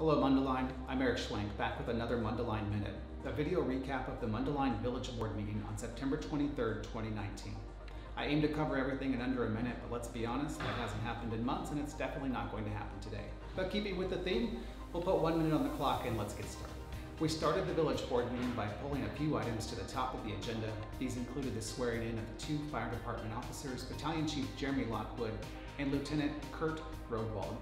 Hello Mundelein, I'm Eric Schwenk, back with another Mudelein Minute, a video recap of the Mundelein Village Board Meeting on September 23rd, 2019. I aim to cover everything in under a minute, but let's be honest, that hasn't happened in months and it's definitely not going to happen today. But keeping with the theme, we'll put 1 minute on the clock and let's get started. We started the Village Board Meeting by pulling a few items to the top of the agenda. These included the swearing in of the 2 Fire Department officers, Battalion Chief Jeremy Lockwood and Lieutenant Kurt Rodewald.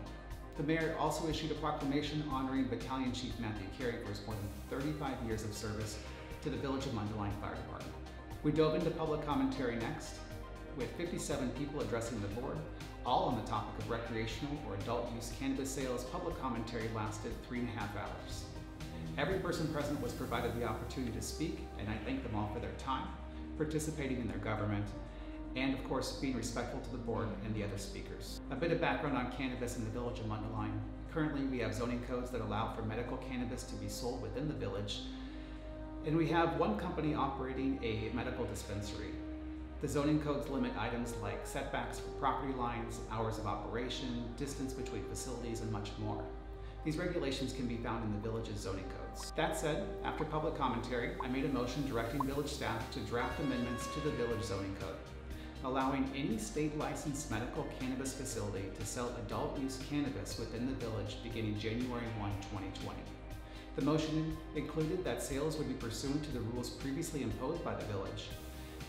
The Mayor also issued a proclamation honoring Battalion Chief Matthew Carey for his more than 35 years of service to the Village of Mundelein Fire Department. We dove into public commentary next, with 57 people addressing the board, all on the topic of recreational or adult use cannabis sales. Public commentary lasted 3.5 hours. Every person present was provided the opportunity to speak, and I thank them all for their time, participating in their government, and of course being respectful to the board and the other speakers. A bit of background on cannabis in the Village of Mundelein. Currently we have zoning codes that allow for medical cannabis to be sold within the village, and we have one company operating a medical dispensary. The zoning codes limit items like setbacks for property lines, hours of operation, distance between facilities, and much more. These regulations can be found in the village's zoning codes. That said, after public commentary, I made a motion directing village staff to draft amendments to the village zoning code, allowing any state licensed medical cannabis facility to sell adult use cannabis within the village beginning January 1, 2020. The motion included that sales would be pursuant to the rules previously imposed by the village,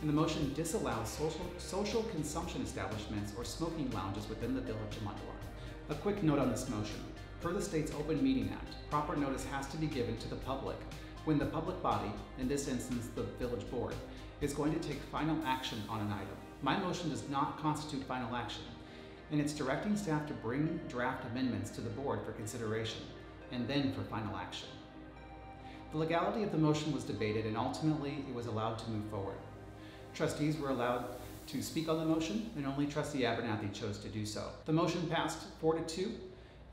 and the motion disallows social consumption establishments or smoking lounges within the Village of Mundelein. A quick note on this motion. Per the state's Open Meeting Act, proper notice has to be given to the public when the public body, in this instance the village board, is going to take final action on an item. My motion does not constitute final action, and it's directing staff to bring draft amendments to the board for consideration, and then for final action. The legality of the motion was debated, and ultimately it was allowed to move forward. Trustees were allowed to speak on the motion, and only Trustee Abernathy chose to do so. The motion passed 4-2,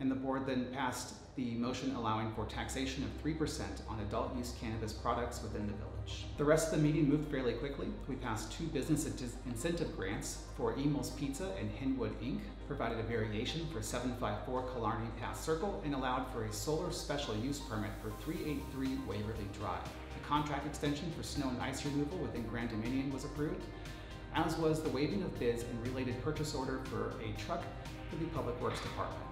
and the board then passed the motion allowing for taxation of 3% on adult use cannabis products within the village. The rest of the meeting moved fairly quickly. We passed 2 business incentive grants for Emil's Pizza and Henwood Inc., provided a variation for 754 Killarney Pass Circle, and allowed for a solar special use permit for 383 Waverly Drive. The contract extension for snow and ice removal within Grand Dominion was approved, as was the waiving of bids and related purchase order for a truck for the Public Works Department.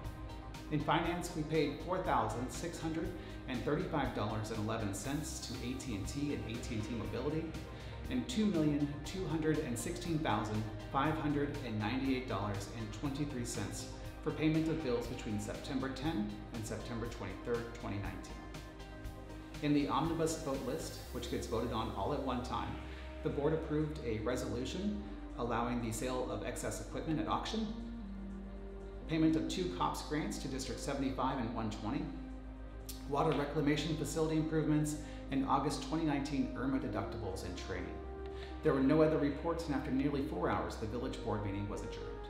In finance, we paid $4,635.11 to AT&T and AT&T Mobility, and $2,216,598.23 for payment of bills between September 10 and September 23rd, 2019. In the omnibus vote list, which gets voted on all at one time, the board approved a resolution allowing the sale of excess equipment at auction, payment of 2 COPS grants to District 75 and 120, water reclamation facility improvements, and August 2019 IRMA deductibles and training. There were no other reports, and after nearly 4 hours, the village board meeting was adjourned.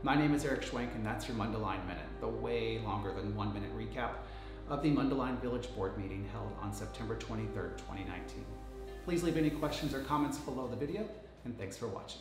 My name is Eric Schwenk, and that's your Mundelein Minute, the way longer than 1 minute recap of the Mundelein Village Board Meeting held on September 23rd, 2019. Please leave any questions or comments below the video, and thanks for watching.